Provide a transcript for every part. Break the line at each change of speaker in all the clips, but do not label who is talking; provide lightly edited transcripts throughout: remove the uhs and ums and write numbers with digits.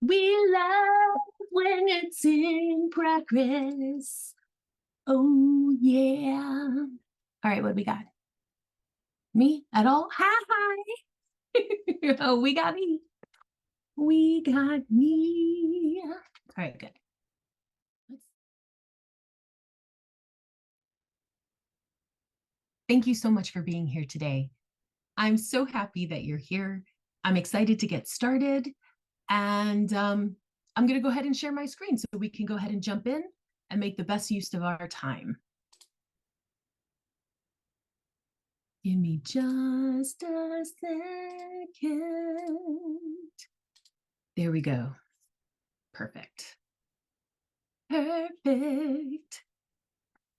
We love when it's in progress. Oh, yeah. All right, what do we got? Me at all? Hi. Oh, we got me. We got me. All right, good. Thank you so much for being here today. I'm so happy that you're here. I'm excited to get started. And I'm going to go ahead and share my screen so we can go ahead and jump in and make the best use of our time. Give me just a second. There we go. Perfect. Perfect.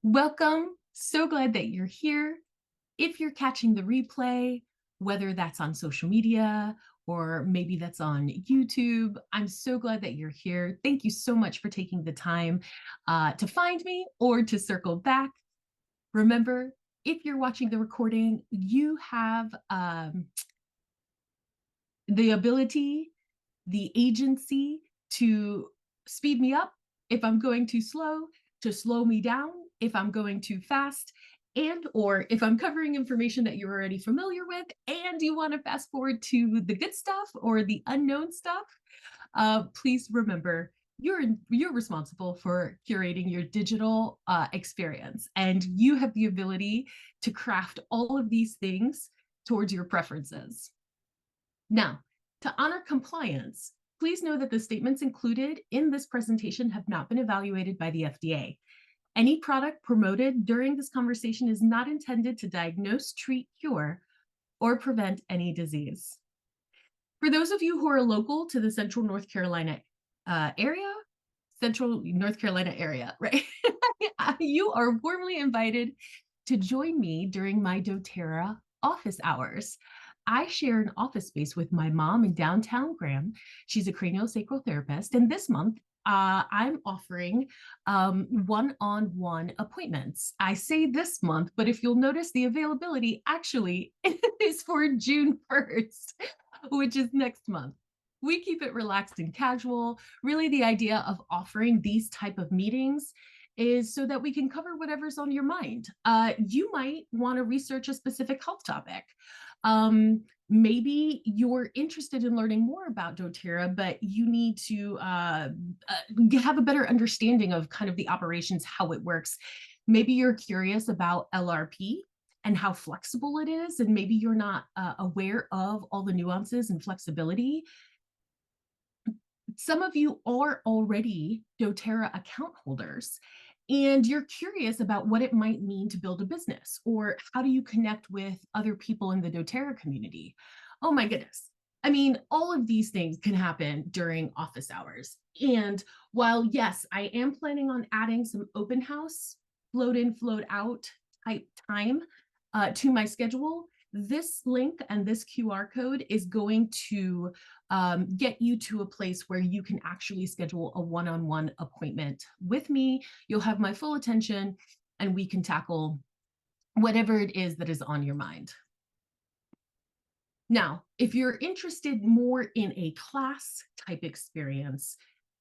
Welcome. So glad that you're here. If you're catching the replay, whether that's on social media or maybe that's on YouTube, I'm so glad that you're here. Thank you so much for taking the time to find me or to circle back. Remember, if you're watching the recording, you have the ability, the agency to speed me up if I'm going too slow, to slow me down if I'm going too fast, and or if I'm covering information that you're already familiar with and you want to fast forward to the good stuff or the unknown stuff, please remember you're responsible for curating your digital experience, and you have the ability to craft all of these things towards your preferences. Now, to honor compliance, please know that the statements included in this presentation have not been evaluated by the FDA. Any product promoted during this conversation is not intended to diagnose, treat, cure, or prevent any disease. For those of you who are local to the Central North Carolina area, right? You are warmly invited to join me during my dōTERRA office hours. I share an office space with my mom in downtown Graham. She's a craniosacral therapist, and this month I'm offering one-on-one appointments. I say this month, but if you'll notice, the availability actually is for June 1st, which is next month. We keep it relaxed and casual. Really, the idea of offering these type of meetings is so that we can cover whatever's on your mind. You might want to research a specific health topic. Maybe you're interested in learning more about dōTERRA, but you need to have a better understanding of kind of the operations, how it works. Maybe you're curious about LRP and how flexible it is, and maybe you're not aware of all the nuances and flexibility. Some of you are already dōTERRA account holders, and you're curious about what it might mean to build a business, or how do you connect with other people in the dōTERRA community. Oh my goodness. I mean, all of these things can happen during office hours. And while, yes, I am planning on adding some open house, float in, float out type time to my schedule, this link and this QR code is going to get you to a place where you can actually schedule a one-on-one appointment with me. You'll have my full attention, and we can tackle whatever it is that is on your mind. Now, if you're interested more in a class type experience,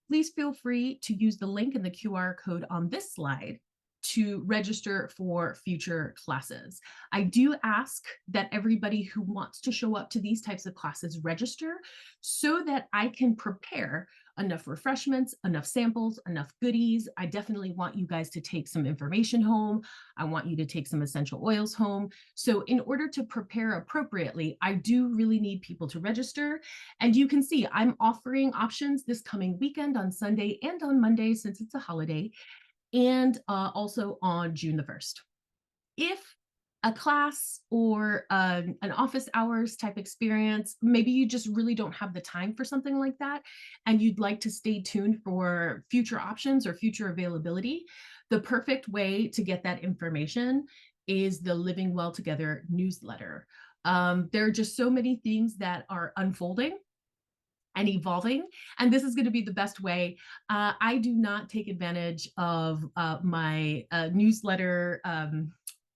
please feel free to use the link in the QR code on this slide to register for future classes. I do ask that everybody who wants to show up to these types of classes register so that I can prepare enough refreshments, enough samples, enough goodies. I definitely want you guys to take some information home. I want you to take some essential oils home. So in order to prepare appropriately, I do really need people to register. And you can see I'm offering options this coming weekend on Sunday and on Monday, since it's a holiday, and also on June the 1st. If a class or an office hours type experience, maybe you just really don't have the time for something like that, and you'd like to stay tuned for future options or future availability, the perfect way to get that information is the Living Well Together newsletter. There are just so many things that are unfolding and evolving, and this is going to be the best way. I do not take advantage of my newsletter,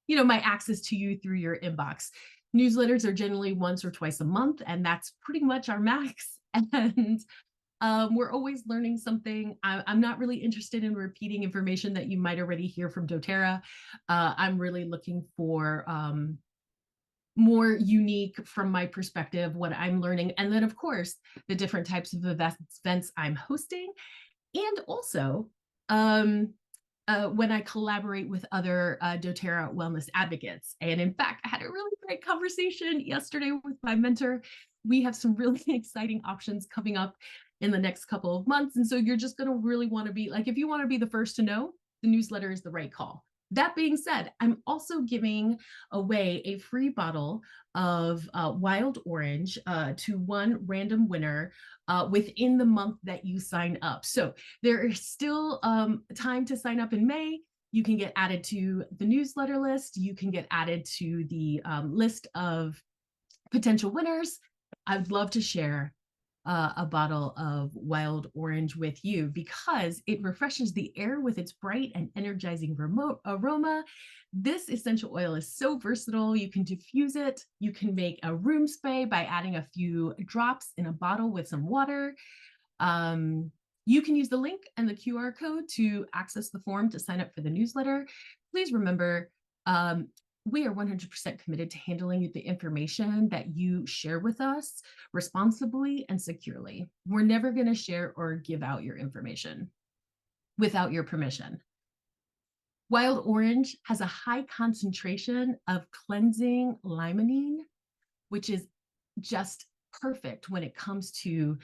my access to you through your inbox. Newsletters are generally once or twice a month, and that's pretty much our max. And We're always learning something. I'm not really interested in repeating information that you might already hear from doTERRA. I'm really looking for more unique from my perspective, what I'm learning. And then, of course, the different types of events I'm hosting. And also, um, when I collaborate with other doTERRA wellness advocates. And in fact, I had a really great conversation yesterday with my mentor. We have some really exciting options coming up in the next couple of months. And so you're just going to really want to be like, if you want to be the first to know, the newsletter is the right call. That being said, I'm also giving away a free bottle of wild orange to one random winner within the month that you sign up. So there is still time to sign up in May. You can get added to the newsletter list. You can get added to the list of potential winners. I'd love to share a bottle of wild orange with you because it refreshes the air with its bright and energizing aroma. This essential oil is so versatile. You can diffuse it. You can make a room spray by adding a few drops in a bottle with some water. You can use the link and the QR code to access the form to sign up for the newsletter. Please remember, we are 100% committed to handling the information that you share with us responsibly and securely. We're never going to share or give out your information without your permission. Wild orange has a high concentration of cleansing limonene, which is just perfect when it comes to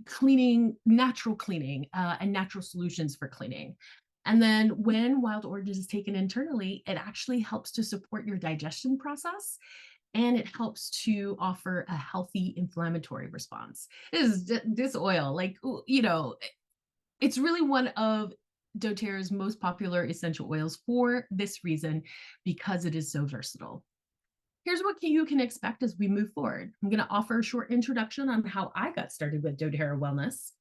cleaning, natural cleaning, and natural solutions for cleaning. And then when wild orange is taken internally, it actually helps to support your digestion process and it helps to offer a healthy inflammatory response. This oil, like, you know, it's really one of doTERRA's most popular essential oils for this reason, because it is so versatile. Here's what you can expect as we move forward. I'm going to offer a short introduction on how I got started with doTERRA Wellness.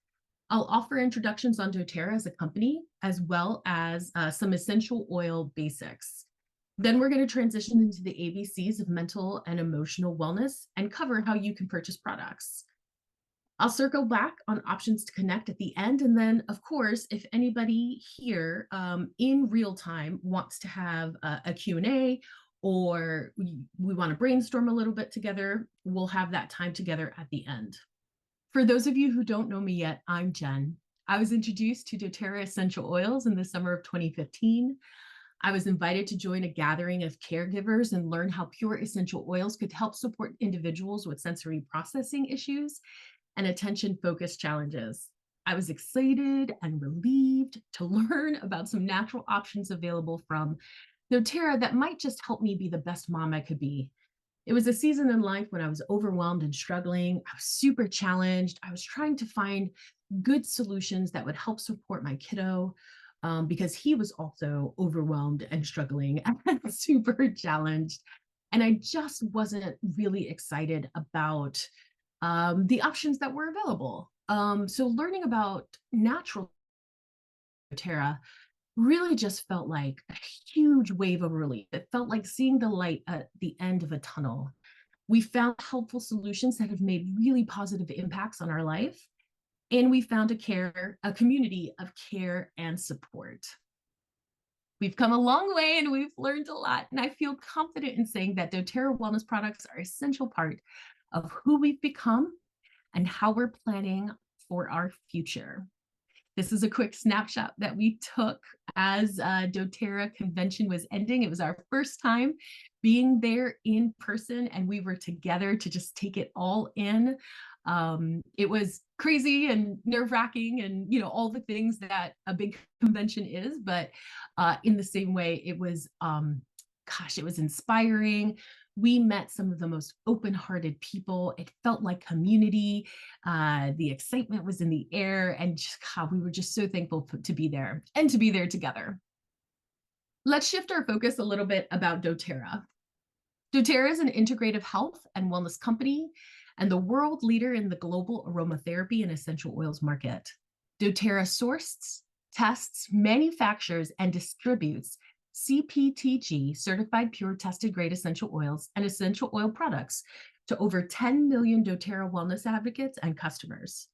I'll offer introductions on doTERRA as a company, as well as some essential oil basics. Then we're going to transition into the ABCs of mental and emotional wellness and cover how you can purchase products. I'll circle back on options to connect at the end. And then, of course, if anybody here in real time wants to have a Q&A or we want to brainstorm a little bit together, we'll have that time together at the end. For those of you who don't know me yet, I'm Jen. I was introduced to doTERRA essential oils in the summer of 2015. I was invited to join a gathering of caregivers and learn how pure essential oils could help support individuals with sensory processing issues and attention-focused challenges. I was excited and relieved to learn about some natural options available from doTERRA that might just help me be the best mom I could be. It was a season in life when I was overwhelmed and struggling. I was super challenged. I was trying to find good solutions that would help support my kiddo because he was also overwhelmed and struggling and super challenged. And I just wasn't really excited about the options that were available. So learning about natural doTERRA really just felt like a huge wave of relief. It felt like seeing the light at the end of a tunnel. We found helpful solutions that have made really positive impacts on our life. And we found a community of care and support. We've come a long way and we've learned a lot. And I feel confident in saying that doTERRA wellness products are an essential part of who we've become and how we're planning for our future. This is a quick snapshot that we took as doTERRA convention was ending. It was our first time being there in person, and we were together to just take it all in. It was crazy and nerve-wracking and, you know, all the things that a big convention is, but in the same way, it was, it was inspiring. We met some of the most open-hearted people. It felt like community. The excitement was in the air, and we were just so thankful to be there and to be there together. Let's shift our focus a little bit about doTERRA. doTERRA is an integrative health and wellness company and the world leader in the global aromatherapy and essential oils market. doTERRA sources, tests, manufactures, and distributes CPTG, certified pure tested grade essential oils and essential oil products to over 10 million doTERRA wellness advocates and customers.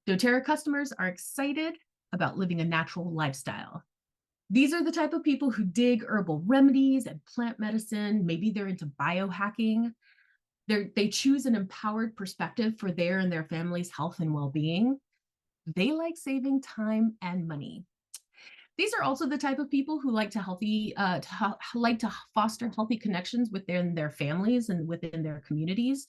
doTERRA customers are excited about living a natural lifestyle. These are the type of people who dig herbal remedies and plant medicine. Maybe they're into biohacking. They choose an empowered perspective for their and their family's health and well-being. They like saving time and money. These are also the type of people who like to foster healthy connections within their families and within their communities.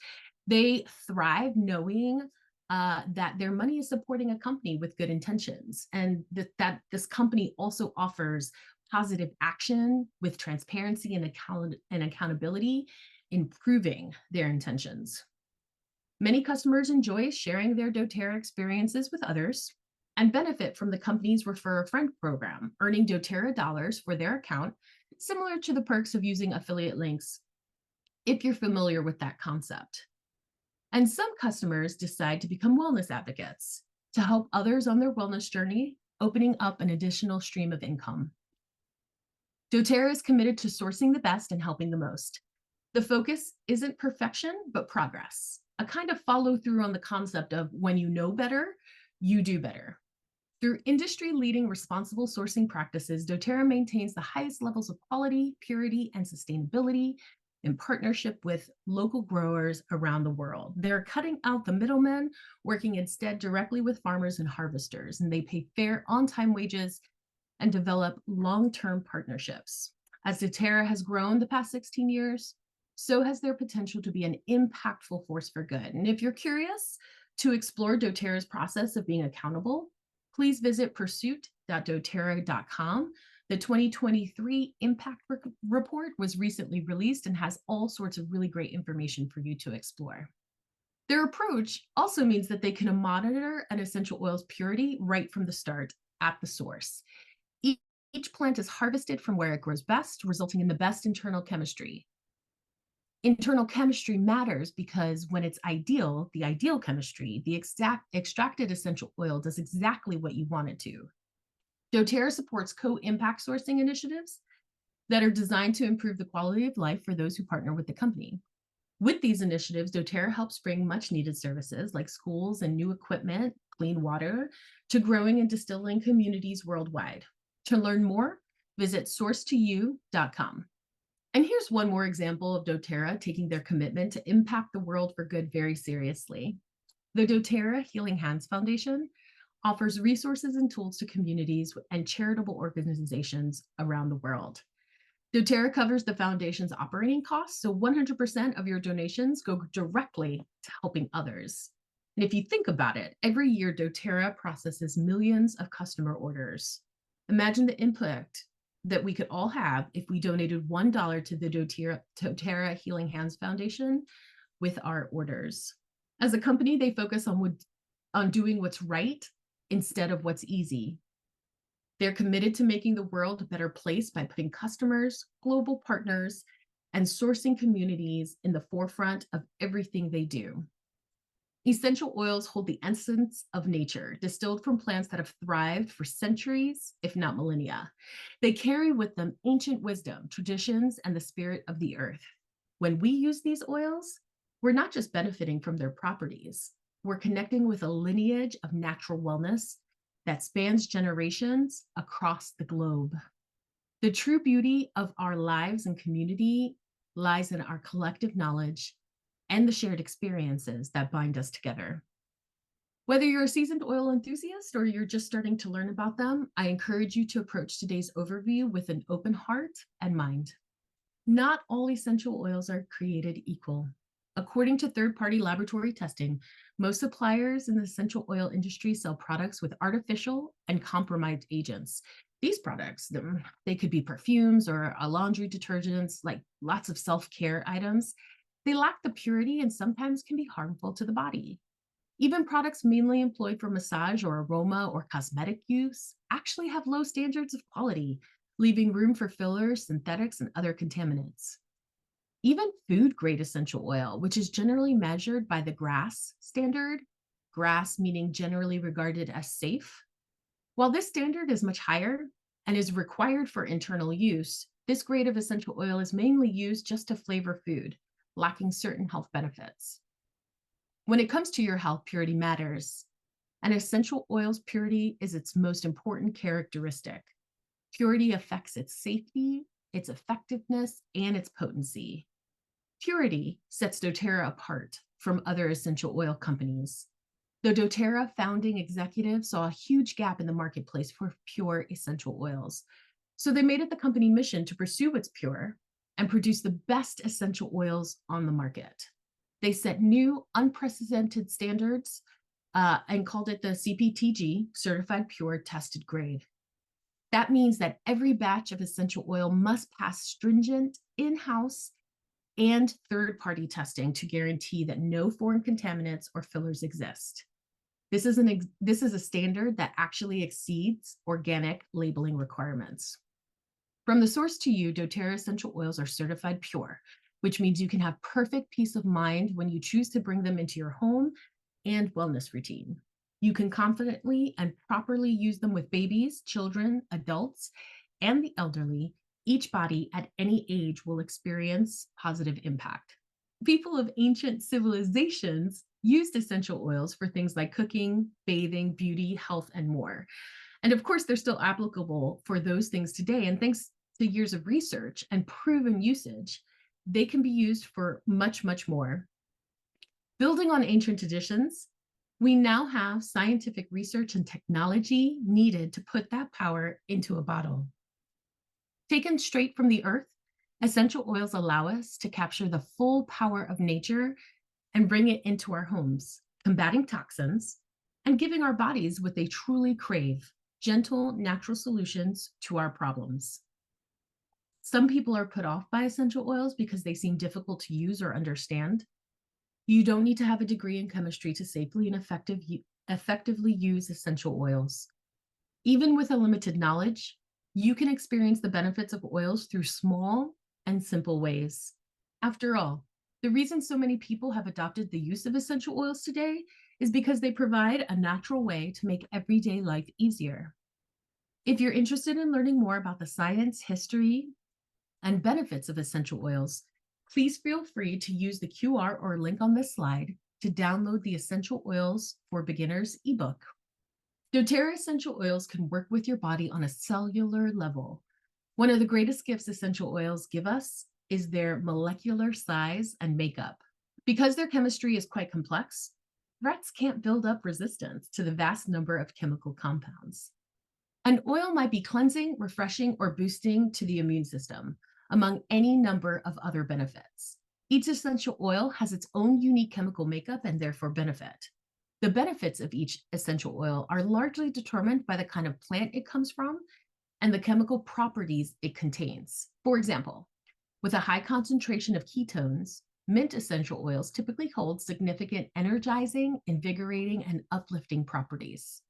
They thrive knowing that their money is supporting a company with good intentions, and that this company also offers positive action with transparency and accountability, improving their intentions. Many customers enjoy sharing their doTERRA experiences with others and benefit from the company's Refer a Friend program, earning doTERRA dollars for their account, similar to the perks of using affiliate links, if you're familiar with that concept. And some customers decide to become wellness advocates to help others on their wellness journey, opening up an additional stream of income. doTERRA is committed to sourcing the best and helping the most. The focus isn't perfection, but progress, a kind of follow through on the concept of when you know better, you do better. Through industry-leading responsible sourcing practices, doTERRA maintains the highest levels of quality, purity, and sustainability in partnership with local growers around the world. They're cutting out the middlemen, working instead directly with farmers and harvesters, and they pay fair on-time wages and develop long-term partnerships. As doTERRA has grown the past 16 years, so has their potential to be an impactful force for good. And if you're curious to explore doTERRA's process of being accountable, please visit pursuit.doterra.com. The 2023 Impact Report was recently released and has all sorts of really great information for you to explore. Their approach also means that they can monitor an essential oil's purity right from the start at the source. Each plant is harvested from where it grows best, resulting in the best internal chemistry. Internal chemistry matters because when it's ideal, the ideal chemistry, the extracted essential oil does exactly what you want it to. doTERRA supports co-impact sourcing initiatives that are designed to improve the quality of life for those who partner with the company. With these initiatives, doTERRA helps bring much needed services like schools and new equipment, clean water, to growing and distilling communities worldwide. To learn more, visit sourcetoyou.com. And here's one more example of doTERRA taking their commitment to impact the world for good very seriously. The doTERRA Healing Hands Foundation offers resources and tools to communities and charitable organizations around the world. doTERRA covers the foundation's operating costs, so 100% of your donations go directly to helping others. And if you think about it, every year doTERRA processes millions of customer orders. Imagine the impact that we could all have if we donated $1 to the doTERRA Healing Hands Foundation with our orders. As a company, they focus on doing what's right instead of what's easy. They're committed to making the world a better place by putting customers, global partners, and sourcing communities in the forefront of everything they do. Essential oils hold the essence of nature, distilled from plants that have thrived for centuries, if not millennia. They carry with them ancient wisdom, traditions, and the spirit of the earth. When we use these oils, we're not just benefiting from their properties, we're connecting with a lineage of natural wellness that spans generations across the globe. The true beauty of our lives and community lies in our collective knowledge and the shared experiences that bind us together. Whether you're a seasoned oil enthusiast or you're just starting to learn about them, I encourage you to approach today's overview with an open heart and mind. Not all essential oils are created equal. According to third-party laboratory testing, most suppliers in the essential oil industry sell products with artificial and compromised agents. These products, they could be perfumes or laundry detergents, like lots of self-care items. They lack the purity and sometimes can be harmful to the body. Even products mainly employed for massage or aroma or cosmetic use actually have low standards of quality, leaving room for fillers, synthetics, and other contaminants. Even food-grade essential oil, which is generally measured by the GRAS standard, GRAS meaning generally regarded as safe. While this standard is much higher and is required for internal use, this grade of essential oil is mainly used just to flavor food, lacking certain health benefits. When it comes to your health, purity matters. and essential oils purity is its most important characteristic. Purity affects its safety, its effectiveness, and its potency. Purity sets doTERRA apart from other essential oil companies. The doTERRA founding executive saw a huge gap in the marketplace for pure essential oils. So they made it the company mission to pursue what's pure and produce the best essential oils on the market. They set new, unprecedented standards and called it the CPTG, Certified Pure Tested Grade. That means that every batch of essential oil must pass stringent in-house and third-party testing to guarantee that no foreign contaminants or fillers exist. This is a standard that actually exceeds organic labeling requirements. From the source to you, doTERRA essential oils are certified pure, which means you can have perfect peace of mind when you choose to bring them into your home and wellness routine. You can confidently and properly use them with babies, children, adults, and the elderly. Each body at any age will experience positive impact. People of ancient civilizations used essential oils for things like cooking, bathing, beauty, health, and more. And of course, they're still applicable for those things today. And thanks to years of research and proven usage, they can be used for much, much more. Building on ancient traditions, we now have scientific research and technology needed to put that power into a bottle. Taken straight from the earth, essential oils allow us to capture the full power of nature and bring it into our homes, combating toxins and giving our bodies what they truly crave, gentle, natural solutions to our problems. Some people are put off by essential oils because they seem difficult to use or understand. You don't need to have a degree in chemistry to safely and effectively use essential oils. Even with a limited knowledge, you can experience the benefits of oils through small and simple ways. After all, the reason so many people have adopted the use of essential oils today is because they provide a natural way to make everyday life easier. If you're interested in learning more about the science, history, and benefits of essential oils, please feel free to use the QR or link on this slide to download the Essential Oils for Beginners ebook. doTERRA essential oils can work with your body on a cellular level. One of the greatest gifts essential oils give us is their molecular size and makeup. Because their chemistry is quite complex, rats can't build up resistance to the vast number of chemical compounds. An oil might be cleansing, refreshing, or boosting to the immune system, among any number of other benefits. Each essential oil has its own unique chemical makeup and therefore benefit. The benefits of each essential oil are largely determined by the kind of plant it comes from and the chemical properties it contains. For example, with a high concentration of ketones, mint essential oils typically hold significant energizing, invigorating, and uplifting properties.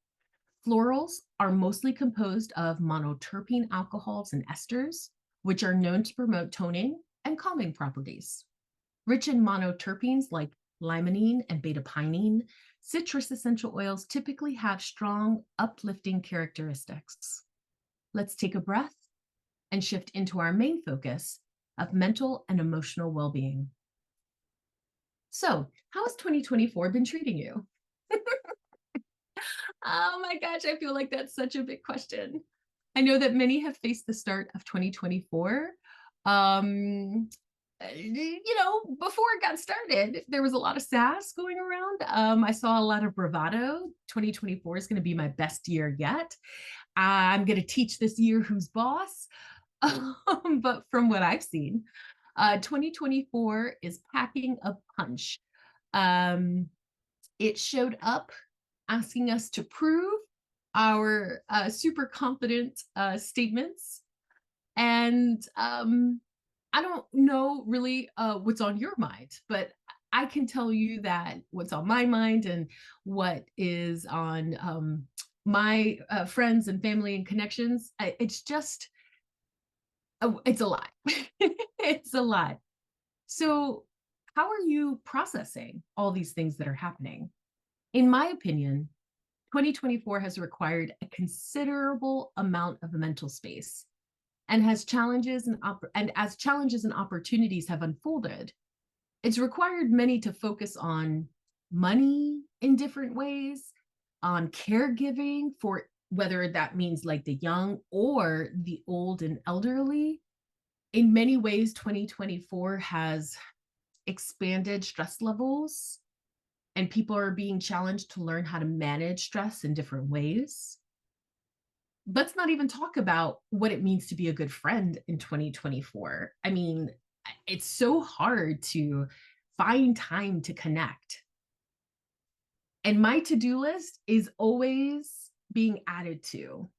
Florals are mostly composed of monoterpene alcohols and esters, which are known to promote toning and calming properties. Rich in monoterpenes like limonene and beta-pinene, citrus essential oils typically have strong, uplifting characteristics. Let's take a breath and shift into our main focus of mental and emotional well-being. So, how has 2024 been treating you? Oh my gosh, I feel like that's such a big question. I know that many have faced the start of 2024. Before it got started, there was a lot of sass going around. I saw a lot of bravado. 2024 is going to be my best year yet. I'm going to teach this year who's boss. But from what I've seen, 2024 is packing a punch. It showed up asking us to prove our super confident statements. And I don't know really what's on your mind, but I can tell you that what's on my mind and what is on my friends and family and connections, it's just, it's a lot. It's a lot. So how are you processing all these things that are happening? In my opinion, 2024 has required a considerable amount of mental space and has challenges and as challenges and opportunities have unfolded, it's required many to focus on money in different ways, on caregiving for whether that means like the young or the old and elderly. In many ways, 2024 has expanded stress levels, and people are being challenged to learn how to manage stress in different ways. Let's not even talk about what it means to be a good friend in 2024. I mean, it's so hard to find time to connect. And my to-do list is always being added to.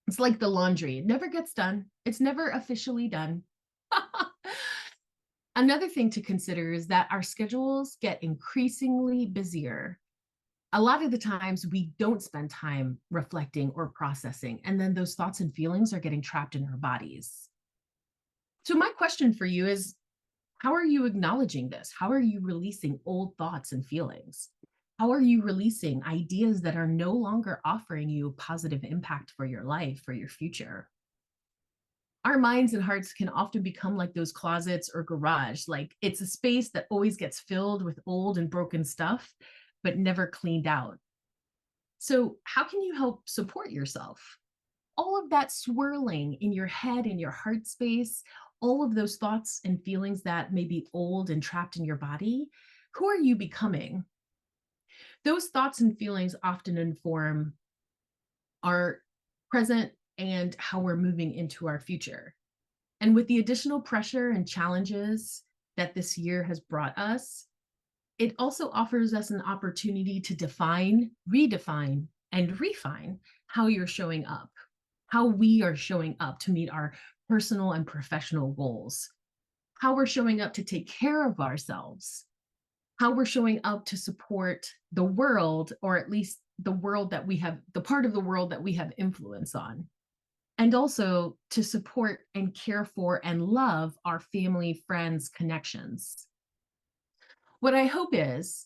It's like the laundry. It never gets done. It's never officially done. Another thing to consider is that our schedules get increasingly busier. A lot of the times we don't spend time reflecting or processing, and then those thoughts and feelings are getting trapped in our bodies. So my question for you is, how are you acknowledging this? How are you releasing old thoughts and feelings? How are you releasing ideas that are no longer offering you a positive impact for your life, for your future? Our minds and hearts can often become like those closets or garage. Like it's a space that always gets filled with old and broken stuff, but never cleaned out. So, how can you help support yourself? All of that swirling in your head, in your heart space, all of those thoughts and feelings that may be old and trapped in your body, who are you becoming? Those thoughts and feelings often inform our present and how we're moving into our future. And with the additional pressure and challenges that this year has brought us, it also offers us an opportunity to define, redefine, and refine how you're showing up, how we are showing up to meet our personal and professional goals, how we're showing up to take care of ourselves, how we're showing up to support the world, or at least the world that we have, the part of the world that we have influence on, and also to support and care for and love our family, friends, connections. What I hope is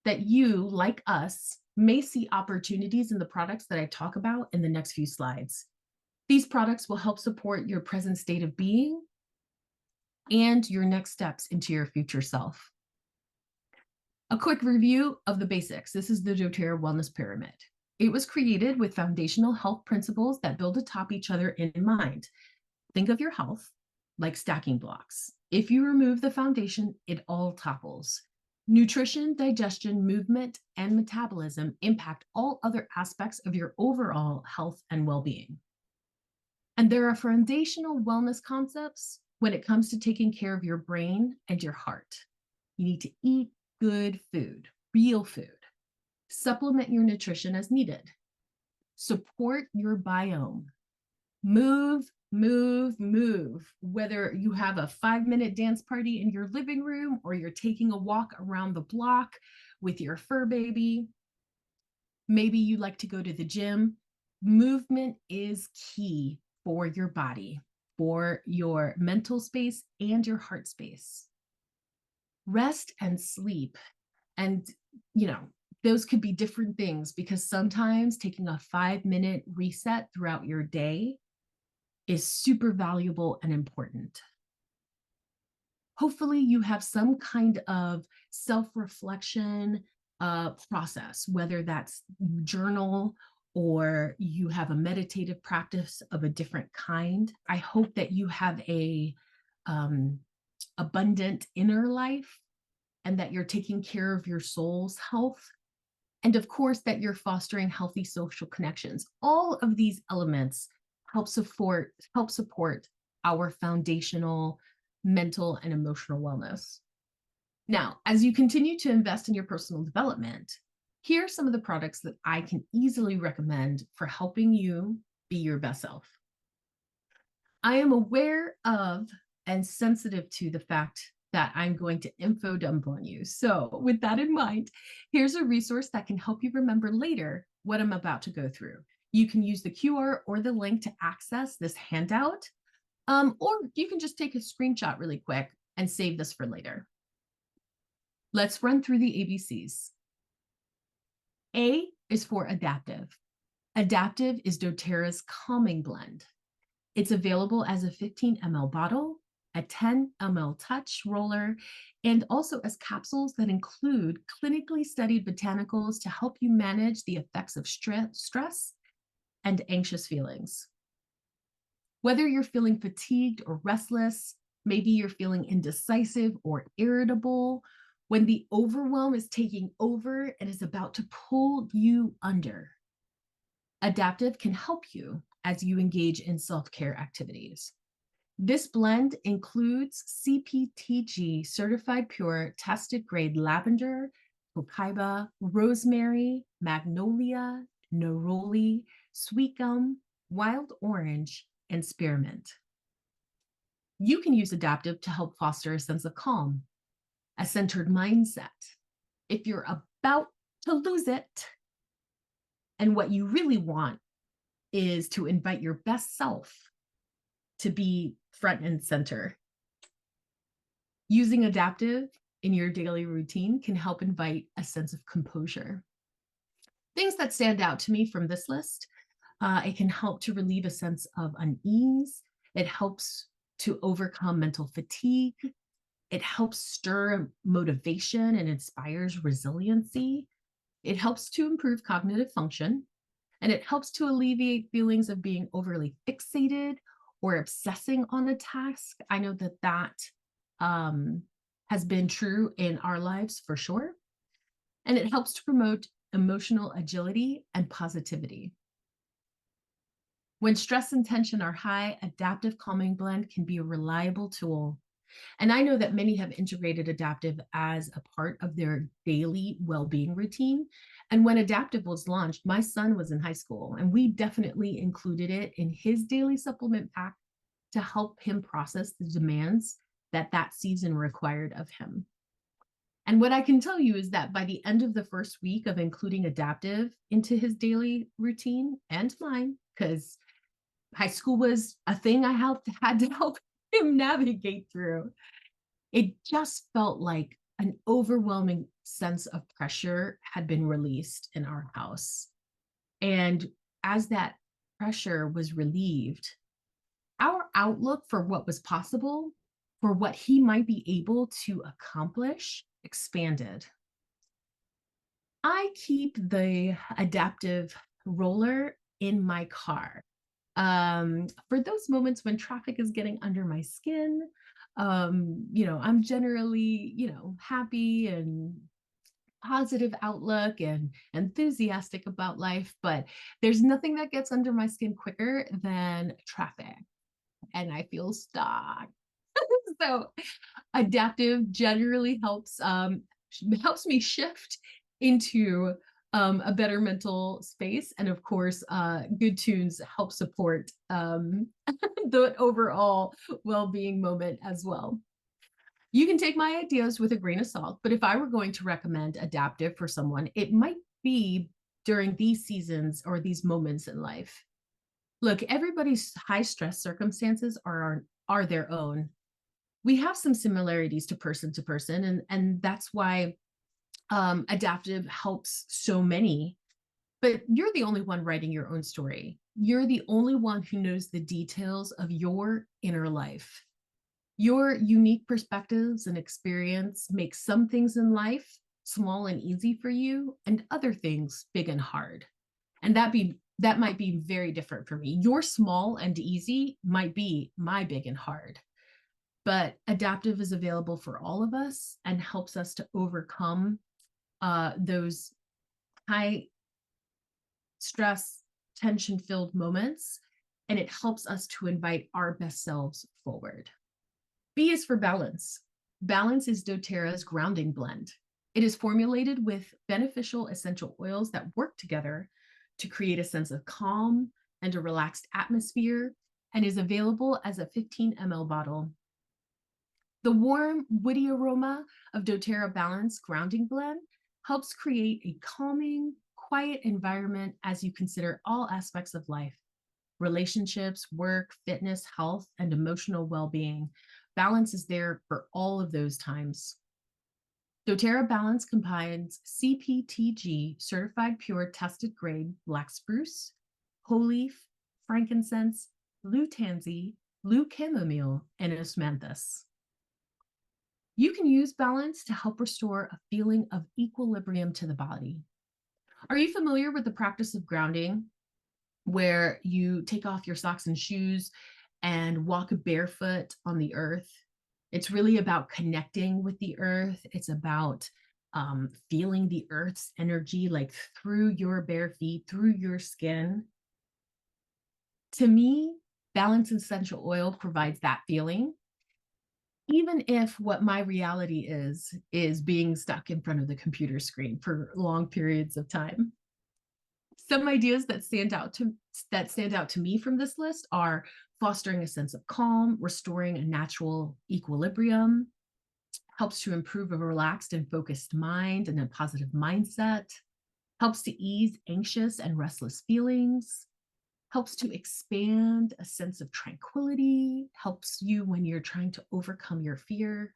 that you, like us, may see opportunities in the products that I talk about in the next few slides. These products will help support your present state of being and your next steps into your future self. A quick review of the basics. This is the dōTERRA Wellness Pyramid. It was created with foundational health principles that build atop each other in mind. Think of your health like stacking blocks. If you remove the foundation, it all topples. Nutrition, digestion, movement, and metabolism impact all other aspects of your overall health and well-being. And there are foundational wellness concepts when it comes to taking care of your brain and your heart. You need to eat good food, real food. Supplement your nutrition as needed. Support your biome. Move, move, move. Whether you have a 5-minute dance party in your living room or you're taking a walk around the block with your fur baby, maybe you like to go to the gym. Movement is key for your body, for your mental space and your heart space. Rest and sleep. And, those could be different things, because sometimes taking a 5-minute reset throughout your day is super valuable and important. Hopefully you have some kind of self-reflection process, whether that's journal or you have a meditative practice of a different kind. I hope that you have a abundant inner life, and that you're taking care of your soul's health. And of course, that you're fostering healthy social connections. All of these elements help support our foundational mental and emotional wellness. Now, as you continue to invest in your personal development, here are some of the products that I can easily recommend for helping you be your best self. I am aware of and sensitive to the fact that I'm going to info dump on you. So with that in mind, here's a resource that can help you remember later what I'm about to go through. You can use the QR or the link to access this handout, or you can just take a screenshot really quick and save this for later. Let's run through the ABCs. A is for adaptive. Adaptive is dōTERRA's calming blend. It's available as a 15 ml bottle a 10 ml touch roller, and also as capsules that include clinically studied botanicals to help you manage the effects of stress and anxious feelings. Whether you're feeling fatigued or restless, maybe you're feeling indecisive or irritable, when the overwhelm is taking over and is about to pull you under, Adaptive can help you as you engage in self-care activities. This blend includes CPTG certified pure tested grade lavender, copaiba, rosemary, magnolia, neroli, sweet gum, wild orange, and spearmint. You can use Adaptive to help foster a sense of calm, a centered mindset. If you're about to lose it, and what you really want is to invite your best self to be front and center. Using Adaptive in your daily routine can help invite a sense of composure. Things that stand out to me from this list, it can help to relieve a sense of unease. It helps to overcome mental fatigue. It helps stir motivation and inspires resiliency. It helps to improve cognitive function, and it helps to alleviate feelings of being overly fixated or obsessing on a task. I know that has been true in our lives for sure. And it helps to promote emotional agility and positivity. When stress and tension are high, Adaptive Calming Blend can be a reliable tool. And I know that many have integrated Adaptive as a part of their daily well-being routine. And when Adaptive was launched, my son was in high school, and we definitely included it in his daily supplement pack to help him process the demands that season required of him. And what I can tell you is that by the end of the first week of including Adaptive into his daily routine and mine, because high school was a thing I had to help him navigate through, it just felt like an overwhelming sense of pressure had been released in our house. And as that pressure was relieved, our outlook for what was possible, for what he might be able to accomplish, expanded. I keep the Adaptive roller in my car for those moments when traffic is getting under my skin. I'm generally, happy and positive outlook and enthusiastic about life, but there's nothing that gets under my skin quicker than traffic, and I feel stuck. So Adaptive generally helps me shift into a better mental space. And of course, good tunes help support the overall well-being moment as well. You can take my ideas with a grain of salt, but if I were going to recommend Adaptive for someone, it might be during these seasons or these moments in life. Look, everybody's high stress circumstances are their own. We have some similarities to person, and that's why Adaptive helps so many. But you're the only one writing your own story. You're the only one who knows the details of your inner life. Your unique perspectives and experience make some things in life small and easy for you, and other things big and hard. And that might be very different for me. Your small and easy might be my big and hard. But Adaptive is available for all of us and helps us to overcome those high stress, tension-filled moments, and it helps us to invite our best selves forward. B is for balance. Balance is doTERRA's grounding blend. It is formulated with beneficial essential oils that work together to create a sense of calm and a relaxed atmosphere, and is available as a 15 ml bottle. The warm, woody aroma of doTERRA Balance Grounding Blend helps create a calming, quiet environment as you consider all aspects of life: relationships, work, fitness, health, and emotional well-being. Balance is there for all of those times. doTERRA Balance combines CPTG certified pure tested grade black spruce, whole leaf, frankincense, blue tansy, blue chamomile, and osmanthus. You can use balance to help restore a feeling of equilibrium to the body. Are you familiar with the practice of grounding, where you take off your socks and shoes and walk barefoot on the earth? It's really about connecting with the earth. It's about feeling the earth's energy like through your bare feet, through your skin. To me, balance essential oil provides that feeling, even if what my reality is being stuck in front of the computer screen for long periods of time. Some ideas that stand out to me from this list are fostering a sense of calm, restoring a natural equilibrium, helps to improve a relaxed and focused mind and a positive mindset, helps to ease anxious and restless feelings, helps to expand a sense of tranquility, helps you when you're trying to overcome your fear,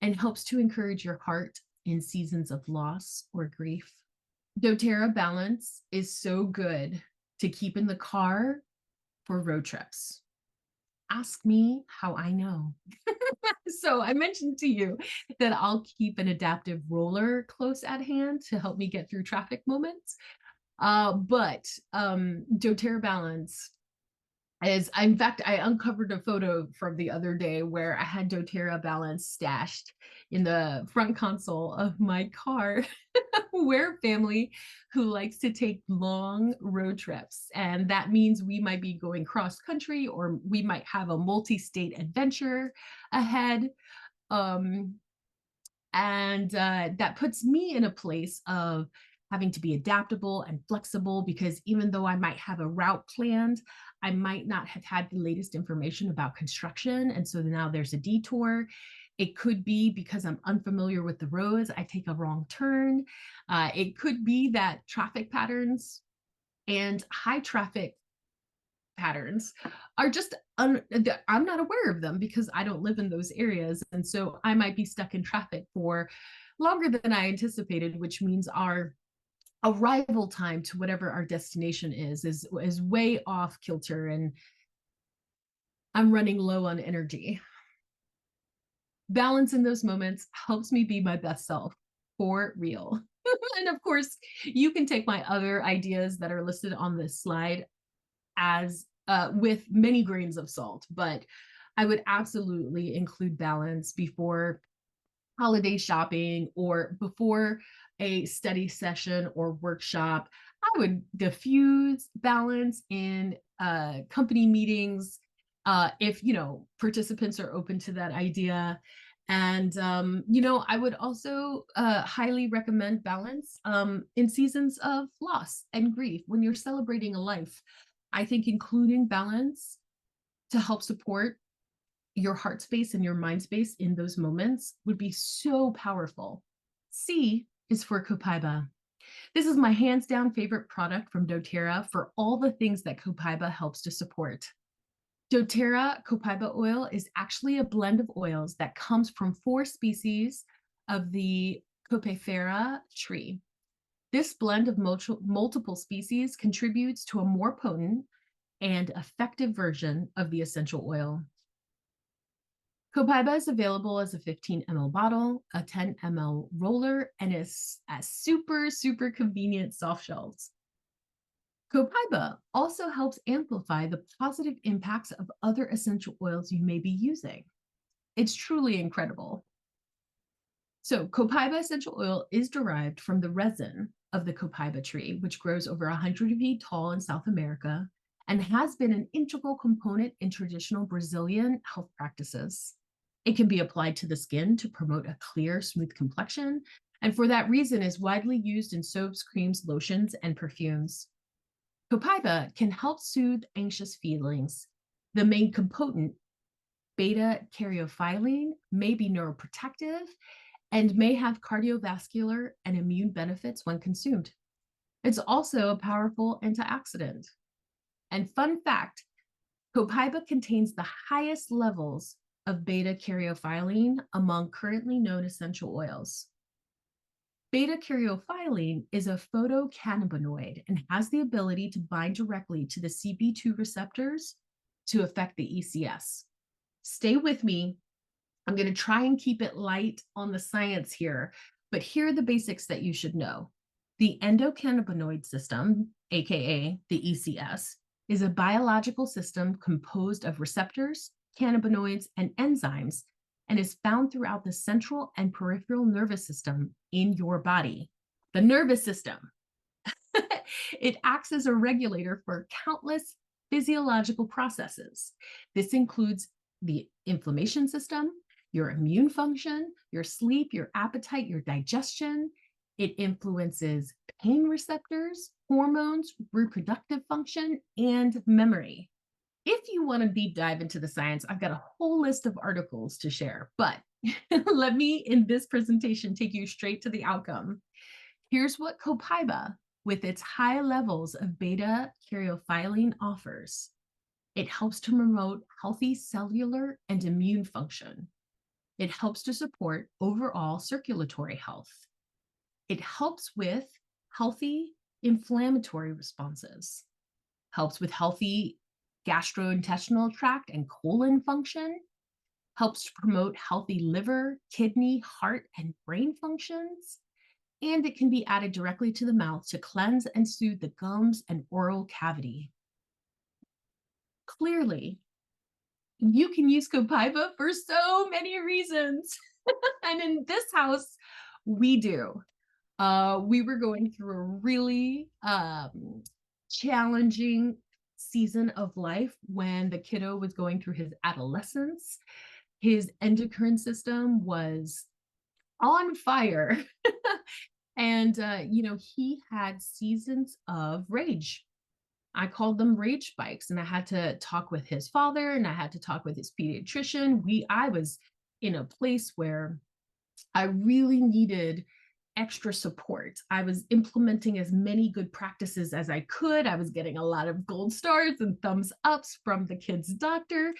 and helps to encourage your heart in seasons of loss or grief. doTERRA Balance is so good to keep in the car for road trips. Ask me how I know. So I mentioned to you that I'll keep an adaptive roller close at hand to help me get through traffic moments. But doTERRA Balance is, in fact, I uncovered a photo from the other day where I had doTERRA Balance stashed in the front console of my car. We're a family who likes to take long road trips, and that means we might be going cross country or we might have a multi-state adventure ahead. Um, and that puts me in a place of having to be adaptable and flexible, because even though I might have a route planned, I might not have had the latest information about construction. And so now there's a detour. It could be because I'm unfamiliar with the roads, I take a wrong turn. It could be that traffic patterns and high traffic patterns are just I'm not aware of them because I don't live in those areas. And so I might be stuck in traffic for longer than I anticipated, which means our arrival time to whatever our destination is way off kilter, and I'm running low on energy. Balance in those moments helps me be my best self for real. And of course, you can take my other ideas that are listed on this slide as with many grains of salt, but I would absolutely include balance before holiday shopping or before a study session or workshop. I would diffuse balance in company meetings if participants are open to that idea. And I would also highly recommend balance in seasons of loss and grief when you're celebrating a life. I think including balance to help support your heart space and your mind space in those moments would be so powerful. C is for Copaiba. This is my hands down favorite product from doTERRA for all the things that Copaiba helps to support. doTERRA Copaiba oil is actually a blend of oils that comes from 4 species of the Copaifera tree. This blend of multiple species contributes to a more potent and effective version of the essential oil. Copaiba is available as a 15 ml bottle, a 10 ml roller, and is as super, super convenient soft shelves. Copaiba also helps amplify the positive impacts of other essential oils you may be using. It's truly incredible. So Copaiba essential oil is derived from the resin of the Copaiba tree, which grows over 100 feet tall in South America and has been an integral component in traditional Brazilian health practices. It can be applied to the skin to promote a clear, smooth complexion, and for that reason is widely used in soaps, creams, lotions, and perfumes. Copaiba can help soothe anxious feelings. The main component, beta-caryophyllene, may be neuroprotective and may have cardiovascular and immune benefits when consumed. It's also a powerful antioxidant. And fun fact, Copaiba contains the highest levels of beta-caryophyllene among currently known essential oils. Beta-caryophyllene is a photocannabinoid and has the ability to bind directly to the CB2 receptors to affect the ECS. Stay with me. I'm going to try and keep it light on the science here, but here are the basics that you should know. The endocannabinoid system, aka the ECS, is a biological system composed of receptors, cannabinoids, and enzymes, and is found throughout the central and peripheral nervous system in your body. The nervous system. It acts as a regulator for countless physiological processes. This includes the inflammation system, your immune function, your sleep, your appetite, your digestion. It influences pain receptors, hormones, reproductive function, and memory. If you want to deep dive into the science, I've got a whole list of articles to share, but let me, in this presentation, take you straight to the outcome. Here's what copaiba, with its high levels of beta caryophyllene, offers. It helps to promote healthy cellular and immune function. It helps to support overall circulatory health. It helps with healthy inflammatory responses, helps with healthy gastrointestinal tract and colon function, helps to promote healthy liver, kidney, heart, and brain functions, and it can be added directly to the mouth to cleanse and soothe the gums and oral cavity. Clearly, you can use copaiba for so many reasons. And in this house, we do. We were going through a really challenging season of life when the kiddo was going through his adolescence. His endocrine system was on fire. And, he had seasons of rage. I called them rage spikes, and I had to talk with his father and I had to talk with his pediatrician. I was in a place where I really needed extra support. I was implementing as many good practices as I could. I was getting a lot of gold stars and thumbs ups from the kid's doctor,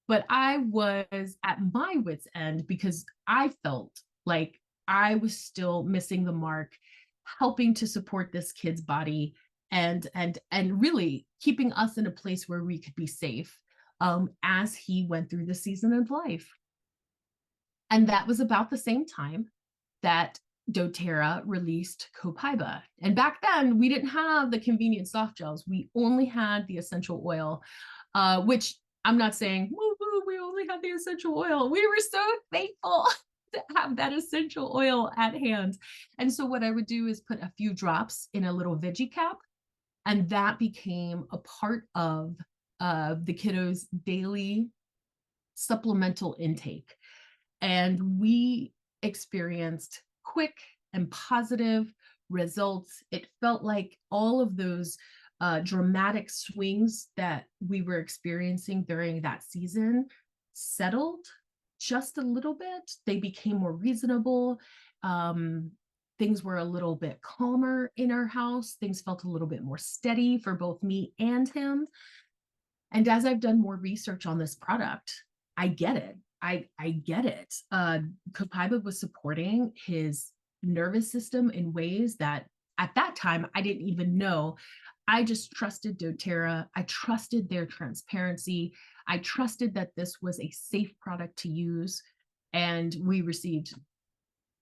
but I was at my wit's end because I felt like I was still missing the mark, helping to support this kid's body and really keeping us in a place where we could be safe as he went through the season of life. And that was about the same time that dōTERRA released copaiba. And back then, we didn't have the convenient soft gels. We only had the essential oil, which I'm not saying, woo-hoo, we only had the essential oil. We were so thankful to have that essential oil at hand. And so what I would do is put a few drops in a little veggie cap, and that became a part of the kiddo's daily supplemental intake. And we experienced quick and positive results. It felt like all of those dramatic swings that we were experiencing during that season settled just a little bit. They became more reasonable. Things were a little bit calmer in our house. Things felt a little bit more steady for both me and him. And as I've done more research on this product, I get it. I get it. Copaiba was supporting his nervous system in ways that at that time I didn't even know. I just trusted dōTERRA. I trusted their transparency. I trusted that this was a safe product to use. And we received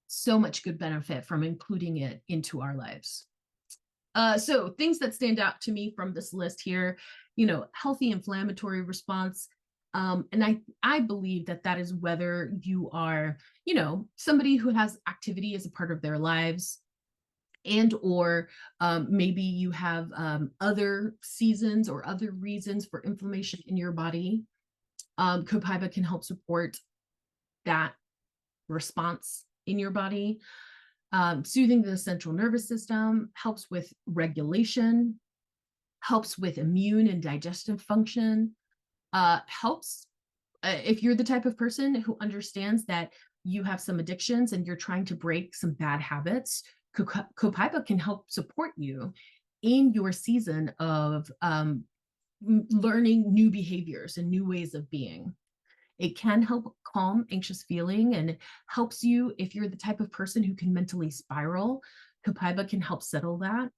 so much good benefit from including it into our lives. So things that stand out to me from this list here, healthy inflammatory response. And I believe that is whether you are, somebody who has activity as a part of their lives, and or maybe you have other seasons or other reasons for inflammation in your body. Copaiba can help support that response in your body. Soothing the central nervous system, helps with regulation, helps with immune and digestive function, helps if you're the type of person who understands that you have some addictions and you're trying to break some bad habits. Copaiba can help support you in your season of learning new behaviors and new ways of being. It can help calm anxious feeling and helps you if you're the type of person who can mentally spiral. Copaiba can help settle that,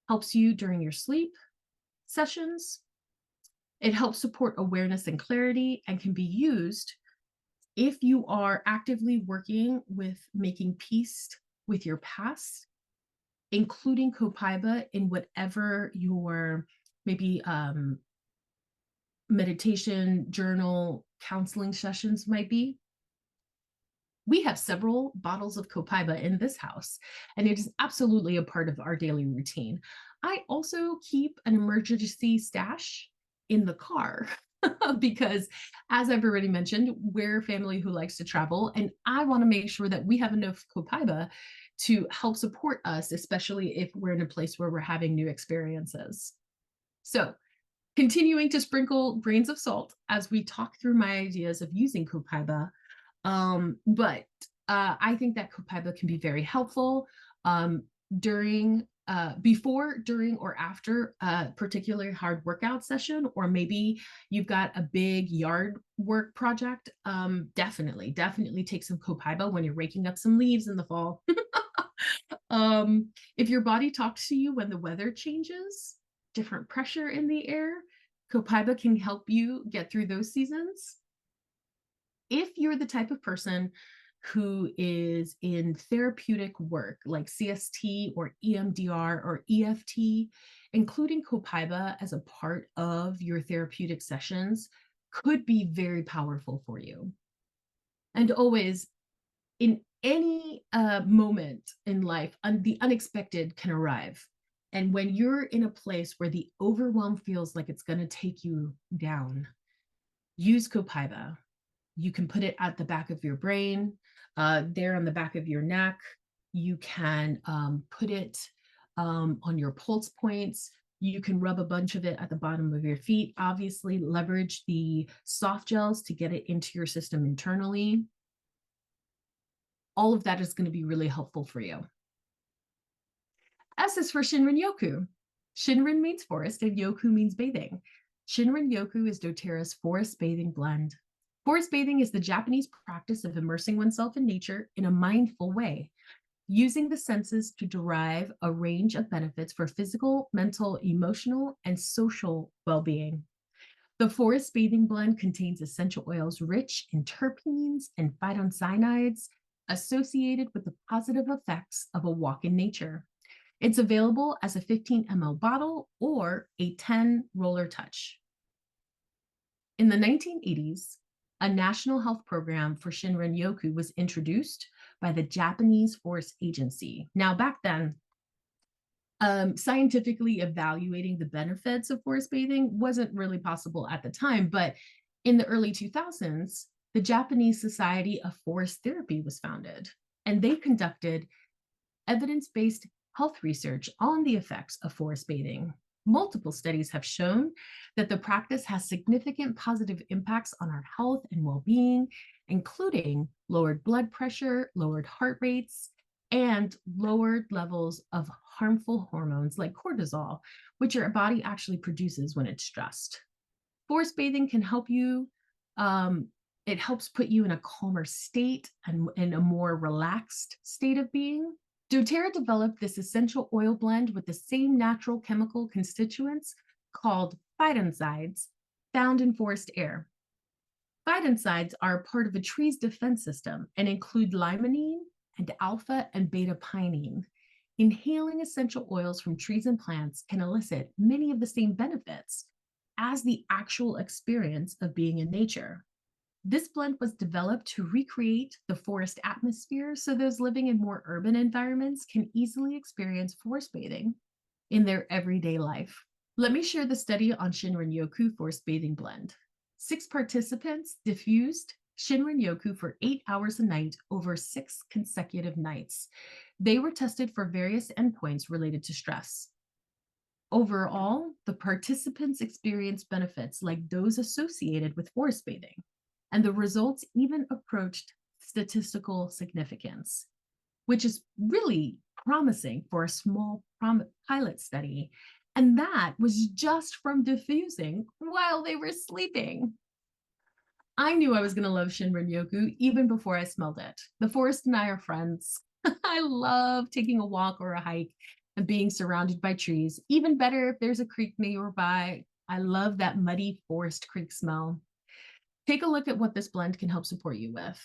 helps you during your sleep sessions. It helps support awareness and clarity and can be used if you are actively working with making peace with your past, including copaiba in whatever your maybe meditation, journal, counseling sessions might be. We have several bottles of copaiba in this house, and it is absolutely a part of our daily routine. I also keep an emergency stash in the car because, as I've already mentioned, we're a family who likes to travel, and I want to make sure that we have enough copaiba to help support us, especially if we're in a place where we're having new experiences. So, continuing to sprinkle grains of salt as we talk through my ideas of using copaiba. But I think that copaiba can be very helpful during, before, during, or after a particularly hard workout session, or maybe you've got a big yard work project. Definitely take some copaiba when you're raking up some leaves in the fall. If your body talks to you when the weather changes, different pressure in the air, copaiba can help you get through those seasons. If you're the type of person who is in therapeutic work like CST or EMDR or EFT, including copaiba as a part of your therapeutic sessions could be very powerful for you. And always, in any moment in life, the unexpected can arrive. And when you're in a place where the overwhelm feels like it's going to take you down, use copaiba. You can put it at the back of your brain, there on the back of your neck. You can put it on your pulse points. You can rub a bunch of it at the bottom of your feet. Obviously, leverage the soft gels to get it into your system internally. All of that is going to be really helpful for you. S is for Shinrin-Yoku. Shinrin means forest and Yoku means bathing. Shinrin-Yoku is doTERRA's forest bathing blend. Forest bathing is the Japanese practice of immersing oneself in nature in a mindful way, using the senses to derive a range of benefits for physical, mental, emotional, and social well-being. The forest bathing blend contains essential oils rich in terpenes and phytocyanides associated with the positive effects of a walk in nature. It's available as a 15 ml bottle or a 10 roller touch. In the 1980s, a national health program for Shinrin-Yoku was introduced by the Japanese Forest Agency. Now, back then, scientifically evaluating the benefits of forest bathing wasn't really possible at the time, but in the early 2000s, the Japanese Society of Forest Therapy was founded, and they conducted evidence-based health research on the effects of forest bathing. Multiple studies have shown that the practice has significant positive impacts on our health and well-being, including lowered blood pressure, lowered heart rates, and lowered levels of harmful hormones like cortisol, which your body actually produces when it's stressed. Forest bathing can help you, it helps put you in a calmer state and in a more relaxed state of being. doTERRA developed this essential oil blend with the same natural chemical constituents called phytoncides found in forest air. Phytoncides are part of a tree's defense system and include limonene and alpha and beta pinene. Inhaling essential oils from trees and plants can elicit many of the same benefits as the actual experience of being in nature. This blend was developed to recreate the forest atmosphere so those living in more urban environments can easily experience forest bathing in their everyday life. Let me share the study on Shinrin-Yoku forest bathing blend. 6 participants diffused Shinrin-Yoku for 8 hours a night over 6 consecutive nights. They were tested for various endpoints related to stress. Overall, the participants experienced benefits like those associated with forest bathing, and the results even approached statistical significance, which is really promising for a small pilot study. And that was just from diffusing while they were sleeping. I knew I was going to love Shinrin-Yoku even before I smelled it. The forest and I are friends. I love taking a walk or a hike and being surrounded by trees. Even better if there's a creek nearby. I love that muddy Forest Creek smell. Take a look at what this blend can help support you with.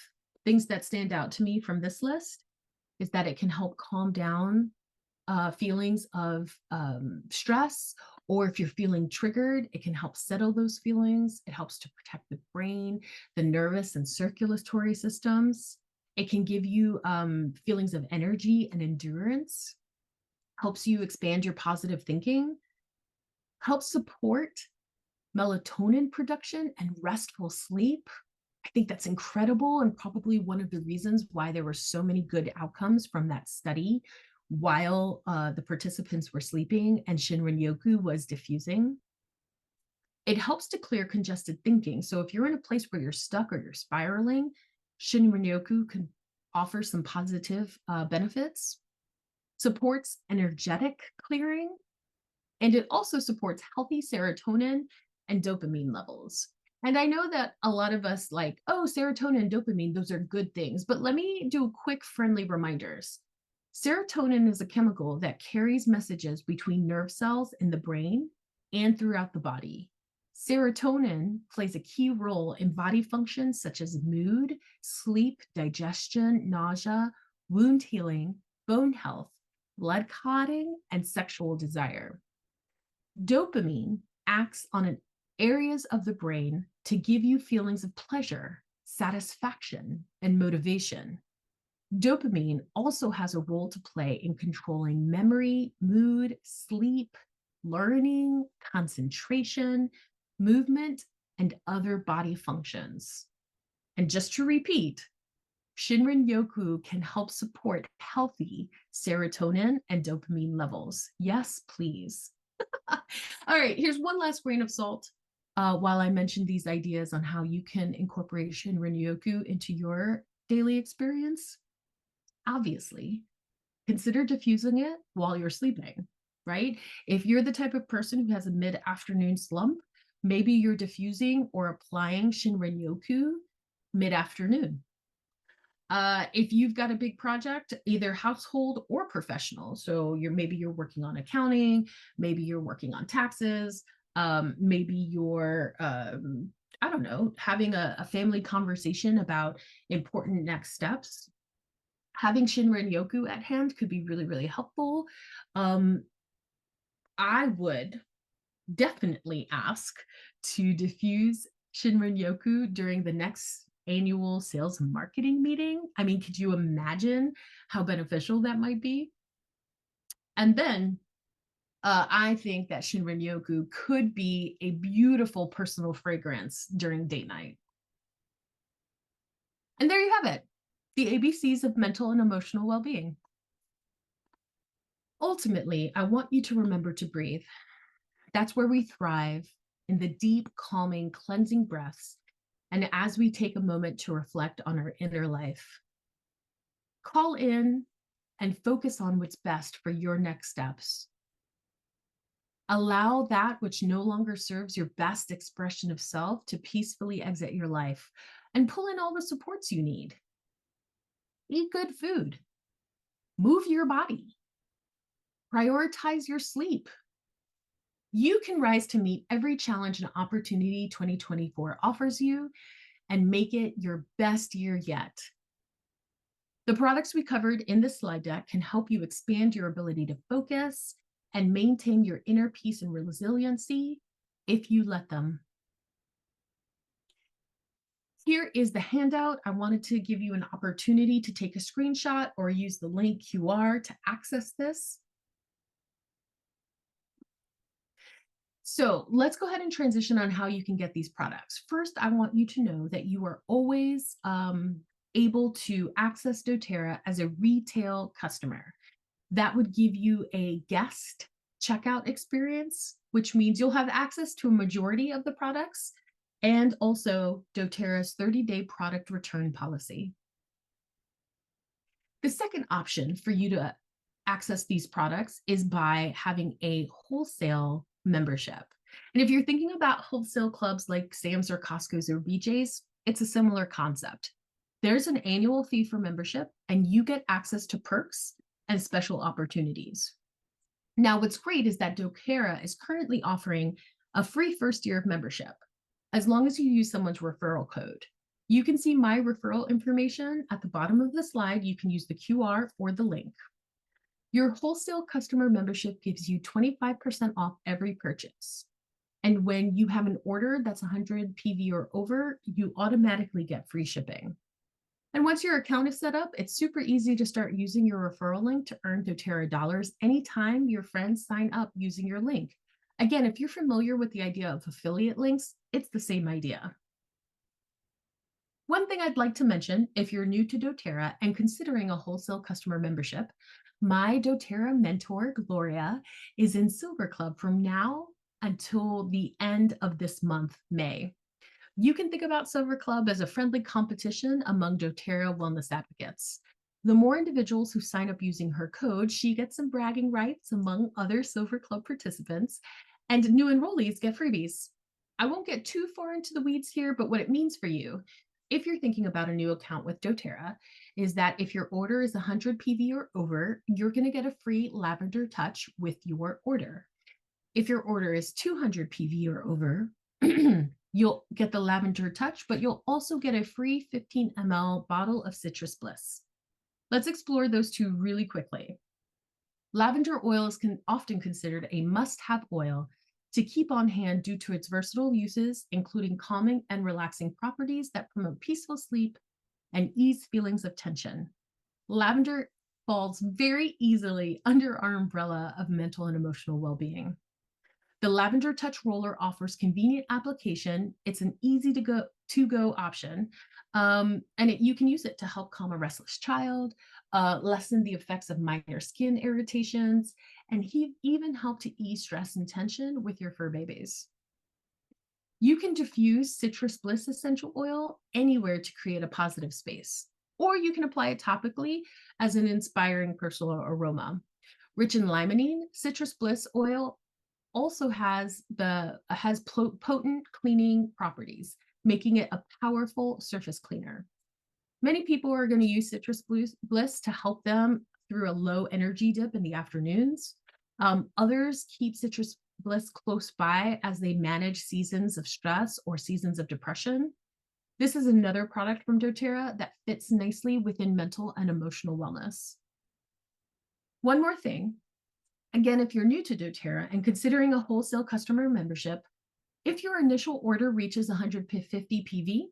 Things that stand out to me from this list is that it can help calm down feelings of stress, or if you're feeling triggered, it can help settle those feelings. It helps to protect the brain, the nervous and circulatory systems. It can give you feelings of energy and endurance, helps you expand your positive thinking, helps support melatonin production and restful sleep. I think that's incredible, and probably one of the reasons why there were so many good outcomes from that study while the participants were sleeping and Shinrin-Yoku was diffusing. It helps to clear congested thinking. So if you're in a place where you're stuck or you're spiraling, Shinrin-Yoku can offer some positive benefits, supports energetic clearing, and it also supports healthy serotonin and dopamine levels. And I know that a lot of us like, oh, serotonin and dopamine, those are good things. But let me do quick friendly reminders. Serotonin is a chemical that carries messages between nerve cells in the brain and throughout the body. Serotonin plays a key role in body functions such as mood, sleep, digestion, nausea, wound healing, bone health, blood clotting, and sexual desire. Dopamine acts on areas of the brain to give you feelings of pleasure, satisfaction, and motivation. Dopamine also has a role to play in controlling memory, mood, sleep, learning, concentration, movement, and other body functions. And just to repeat, Shinrin-Yoku can help support healthy serotonin and dopamine levels. Yes, please. All right, here's one last grain of salt while I mention these ideas on how you can incorporate Shinrin-Yoku into your daily experience. Obviously, consider diffusing it while you're sleeping, right? If you're the type of person who has a mid-afternoon slump, maybe you're diffusing or applying Shinrin-Yoku mid-afternoon. If you've got a big project, either household or professional, so maybe you're working on accounting, maybe you're working on taxes, maybe you're I don't know, having a family conversation about important next steps. Having Shinrin-Yoku at hand could be really, really helpful. I would definitely ask to diffuse Shinrin-Yoku during the next annual sales and marketing meeting. I mean, could you imagine how beneficial that might be? And then I think that Shinrin-Yoku could be a beautiful personal fragrance during date night. And there you have it, the ABCs of mental and emotional well-being. Ultimately, I want you to remember to breathe. That's where we thrive, in the deep, calming, cleansing breaths. And as we take a moment to reflect on our inner life, call in and focus on what's best for your next steps. Allow that which no longer serves your best expression of self to peacefully exit your life, and pull in all the supports you need. Eat good food. Move your body. Prioritize your sleep. You can rise to meet every challenge and opportunity 2024 offers you and make it your best year yet. The products we covered in this slide deck can help you expand your ability to focus and maintain your inner peace and resiliency if you let them. Here is the handout. I wanted to give you an opportunity to take a screenshot or use the link QR to access this. So let's go ahead and transition on how you can get these products. First, I want you to know that you are always able to access doTERRA as a retail customer. That would give you a guest checkout experience, which means you'll have access to a majority of the products and also doTERRA's 30-day product return policy. The second option for you to access these products is by having a wholesale membership. And if you're thinking about wholesale clubs like Sam's or Costco's or BJ's, it's a similar concept. There's an annual fee for membership, and you get access to perks and special opportunities. Now, what's great is that doTERRA is currently offering a free first year of membership, as long as you use someone's referral code. You can see my referral information at the bottom of the slide. You can use the QR or the link. Your wholesale customer membership gives you 25% off every purchase. And when you have an order that's 100 PV or over, you automatically get free shipping. And once your account is set up, it's super easy to start using your referral link to earn doTERRA dollars anytime your friends sign up using your link. Again, if you're familiar with the idea of affiliate links, it's the same idea. One thing I'd like to mention, if you're new to doTERRA and considering a wholesale customer membership, my doTERRA mentor, Gloria, is in Silver Club from now until the end of this month, May. You can think about Silver Club as a friendly competition among doTERRA wellness advocates. The more individuals who sign up using her code, she gets some bragging rights among other Silver Club participants, and new enrollees get freebies. I won't get too far into the weeds here, but what it means for you, if you're thinking about a new account with doTERRA, is that if your order is 100 PV or over, you're going to get a free lavender touch with your order. If your order is 200 PV or over, you'll get the lavender touch, but you'll also get a free 15 ml bottle of citrus bliss. Let's explore those two really quickly. Lavender oil is often considered a must-have oil to keep on hand due to its versatile uses, including calming and relaxing properties that promote peaceful sleep and ease feelings of tension. Lavender falls very easily under our umbrella of mental and emotional well-being. The Lavender Touch Roller offers convenient application. It's an easy to go option, and you can use it to help calm a restless child, lessen the effects of minor skin irritations, and even help to ease stress and tension with your fur babies. You can diffuse Citrus Bliss essential oil anywhere to create a positive space, or you can apply it topically as an inspiring personal aroma. Rich in limonene, Citrus Bliss oil also has potent cleaning properties, making it a powerful surface cleaner. Many people are going to use Citrus Bliss to help them through a low energy dip in the afternoons. Others keep Citrus Bliss close by as they manage seasons of stress or seasons of depression. This is another product from doTERRA that fits nicely within mental and emotional wellness. One more thing. Again, if you're new to doTERRA and considering a wholesale customer membership, if your initial order reaches 150 PV,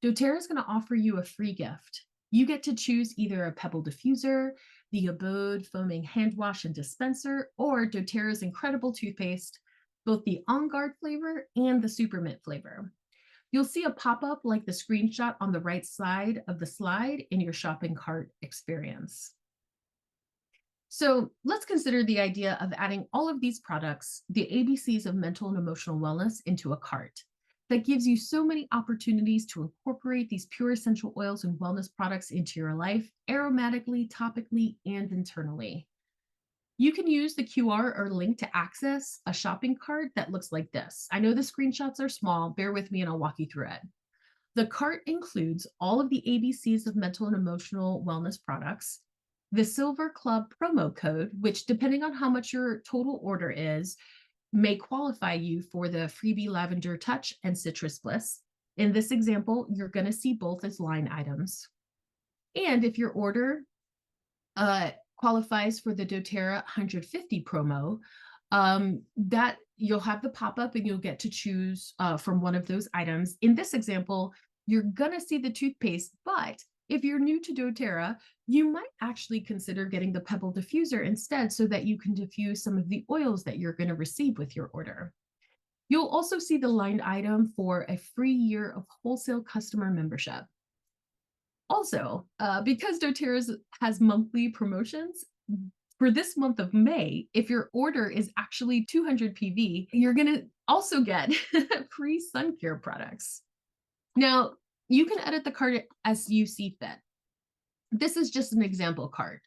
doTERRA is going to offer you a free gift. You get to choose either a Pebble diffuser, the Abode foaming hand wash and dispenser, or doTERRA's incredible toothpaste, both the On Guard flavor and the Super Mint flavor. You'll see a pop-up like the screenshot on the right side of the slide in your shopping cart experience. So let's consider the idea of adding all of these products, the ABCs of mental and emotional wellness, into a cart. That gives you so many opportunities to incorporate these pure essential oils and wellness products into your life, aromatically, topically, and internally. You can use the QR or link to access a shopping cart that looks like this. I know the screenshots are small, bear with me and I'll walk you through it. The cart includes all of the ABCs of mental and emotional wellness products, the Silver Club promo code, which depending on how much your total order is, may qualify you for the freebie Lavender Touch and Citrus Bliss. In this example, you're going to see both as line items. And if your order qualifies for the doTERRA 150 promo, that you'll have the pop-up and you'll get to choose from one of those items. In this example, you're going to see the toothpaste, but if you're new to doTERRA, you might actually consider getting the Pebble diffuser instead so that you can diffuse some of the oils that you're going to receive with your order. You'll also see the line item for a free year of wholesale customer membership. Also, because doTERRA has monthly promotions, for this month of May, if your order is actually 200 PV, you're going to also get free sun care products. Now, you can edit the cart as you see fit. This is just an example cart.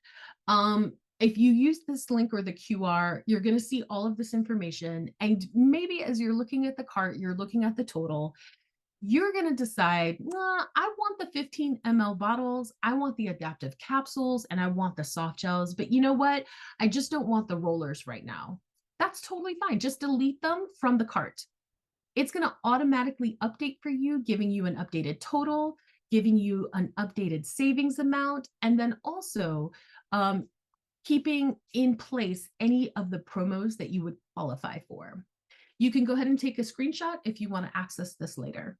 If you use this link or the QR, you're going to see all of this information. And maybe as you're looking at the cart, you're looking at the total, you're going to decide, I want the 15 ml bottles, I want the adaptive capsules, and I want the soft gels. But you know what? I just don't want the rollers right now. That's totally fine. Just delete them from the cart. It's going to automatically update for you, giving you an updated total, giving you an updated savings amount, and then also um, keeping in place any of the promos that you would qualify for. You can go ahead and take a screenshot if you want to access this later.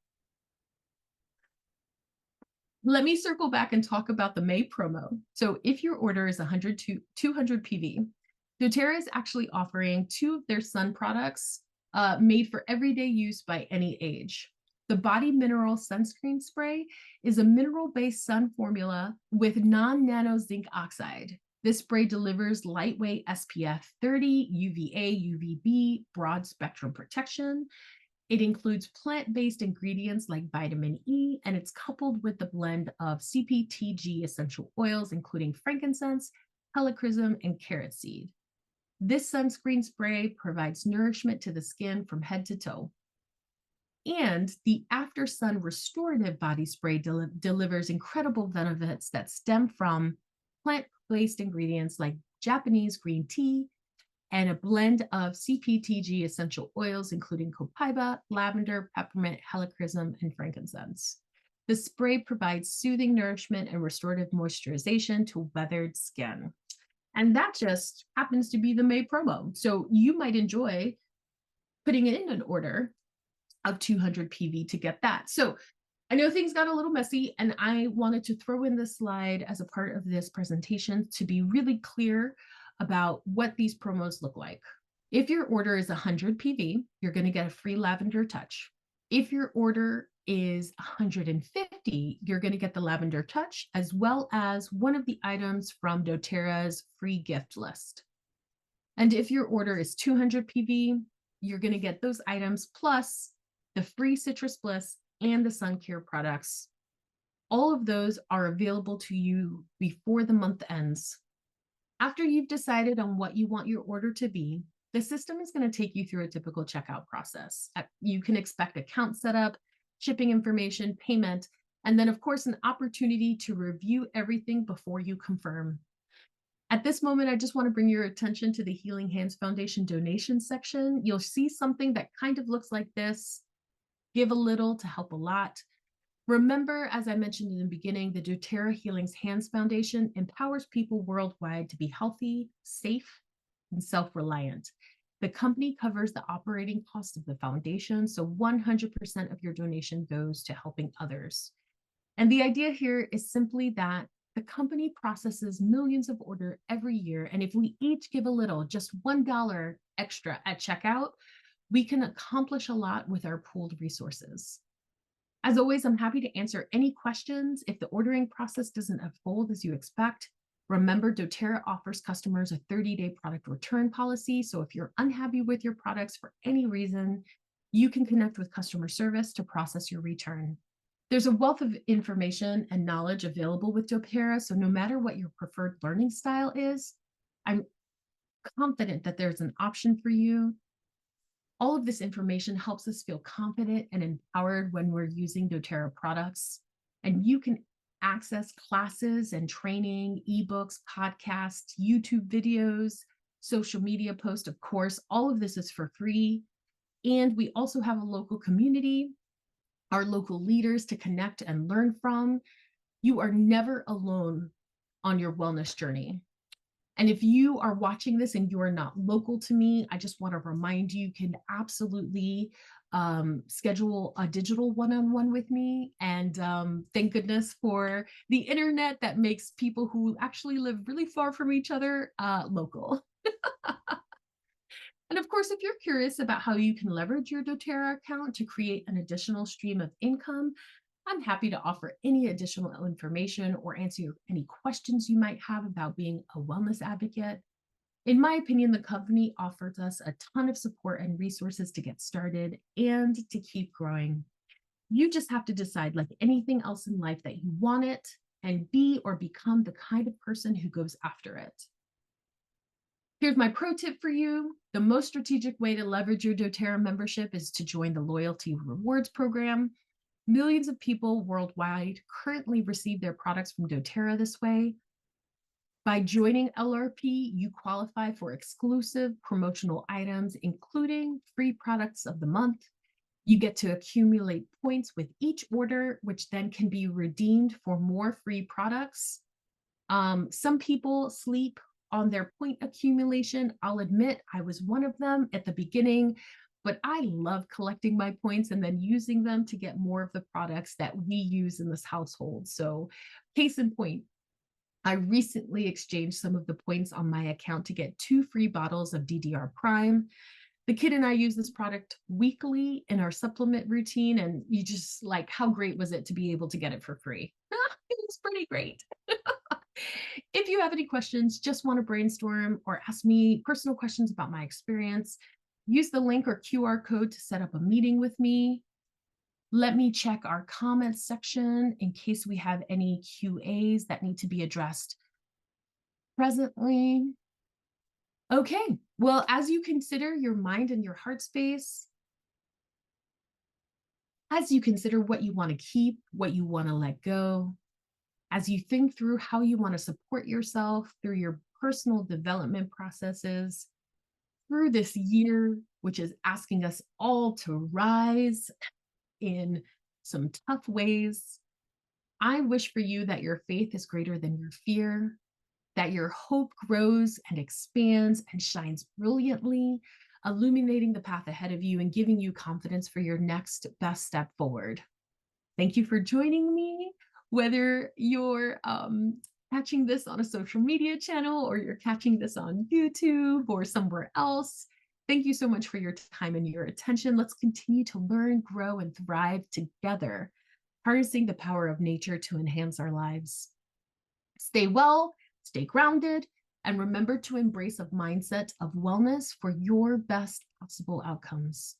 Let me circle back and talk about the May promo. So if your order is 100 to 200 PV, doTERRA is actually offering 2 of their sun products made for everyday use by any age. The Body Mineral Sunscreen Spray is a mineral-based sun formula with non-nano zinc oxide. This spray delivers lightweight SPF 30, UVA, UVB, broad spectrum protection. It includes plant-based ingredients like vitamin E, and it's coupled with the blend of CPTG essential oils, including frankincense, helichrysum, and carrot seed. This sunscreen spray provides nourishment to the skin from head to toe. And the After Sun Restorative Body Spray delivers incredible benefits that stem from plant-based ingredients like Japanese green tea and a blend of CPTG essential oils, including copaiba, lavender, peppermint, helichrysum, and frankincense. The spray provides soothing nourishment and restorative moisturization to weathered skin. And that just happens to be the May promo. So you might enjoy putting in an order of 200 PV to get that. So I know things got a little messy, and I wanted to throw in this slide as a part of this presentation to be really clear about what these promos look like. If your order is 100 PV, you're going to get a free lavender touch. If your order is 150, you're going to get the lavender touch, as well as one of the items from doTERRA's free gift list. And if your order is 200 PV, you're going to get those items plus the free Citrus Bliss and the sun care products. All of those are available to you before the month ends. After you've decided on what you want your order to be, the system is going to take you through a typical checkout process. You can expect account setup, shipping information, payment, and then of course an opportunity to review everything before you confirm. At this moment, I just want to bring your attention to the Healing Hands Foundation donation section. You'll see something that kind of looks like this. Give a little to help a lot. Remember, as I mentioned in the beginning, the doTERRA Healing Hands Foundation empowers people worldwide to be healthy, safe, and self-reliant. The company covers the operating cost of the foundation, so 100% of your donation goes to helping others. And the idea here is simply that the company processes millions of orders every year, and if we each give a little, just $1 extra at checkout, we can accomplish a lot with our pooled resources. As always, I'm happy to answer any questions. If the ordering process doesn't unfold as you expect, remember doTERRA offers customers a 30-day product return policy. So if you're unhappy with your products for any reason, you can connect with customer service to process your return. There's a wealth of information and knowledge available with doTERRA. So no matter what your preferred learning style is, I'm confident that there's an option for you. All of this information helps us feel confident and empowered when we're using doTERRA products. And you can access classes and training, ebooks, podcasts, YouTube videos, social media posts, of course. All of this is for free. And we also have a local community, our local leaders to connect and learn from. You are never alone on your wellness journey. And if you are watching this and you are not local to me, I just want to remind you, you can absolutely schedule a digital one-on-one with me. And thank goodness for the internet that makes people who actually live really far from each other local. And of course, if you're curious about how you can leverage your doTERRA account to create an additional stream of income, I'm happy to offer any additional information or answer any questions you might have about being a wellness advocate. In my opinion, the company offers us a ton of support and resources to get started and to keep growing. You just have to decide, like anything else in life, that you want it and be or become the kind of person who goes after it. Here's my pro tip for you. The most strategic way to leverage your doTERRA membership is to join the Loyalty Rewards program. Millions of people worldwide currently receive their products from doTERRA this way. By joining LRP, you qualify for exclusive promotional items, including free products of the month, You get to accumulate points with each order, which then can be redeemed for more free products. Some people sleep on their point accumulation. I'll admit I was one of them at the beginning, but I love collecting my points and then using them to get more of the products that we use in this household. So, case in point, I recently exchanged some of the points on my account to get 2 free bottles of DDR Prime. The kid and I use this product weekly in our supplement routine, and you just like, how great was it to be able to get it for free? It was pretty great. If you have any questions, just want to brainstorm or ask me personal questions about my experience, use the link or QR code to set up a meeting with me. Let me check our comments section in case we have any QAs that need to be addressed presently. Okay, well, as you consider your mind and your heart space, as you consider what you want to keep, what you want to let go, as you think through how you want to support yourself through your personal development processes, through this year, which is asking us all to rise in some tough ways, I wish for you that your faith is greater than your fear, that your hope grows and expands and shines brilliantly, illuminating the path ahead of you and giving you confidence for your next best step forward. Thank you for joining me. Whether you're catching this on a social media channel or you're catching this on YouTube or somewhere else, thank you so much for your time and your attention. Let's continue to learn, grow, and thrive together, harnessing the power of nature to enhance our lives. Stay well, stay grounded, and remember to embrace a mindset of wellness for your best possible outcomes.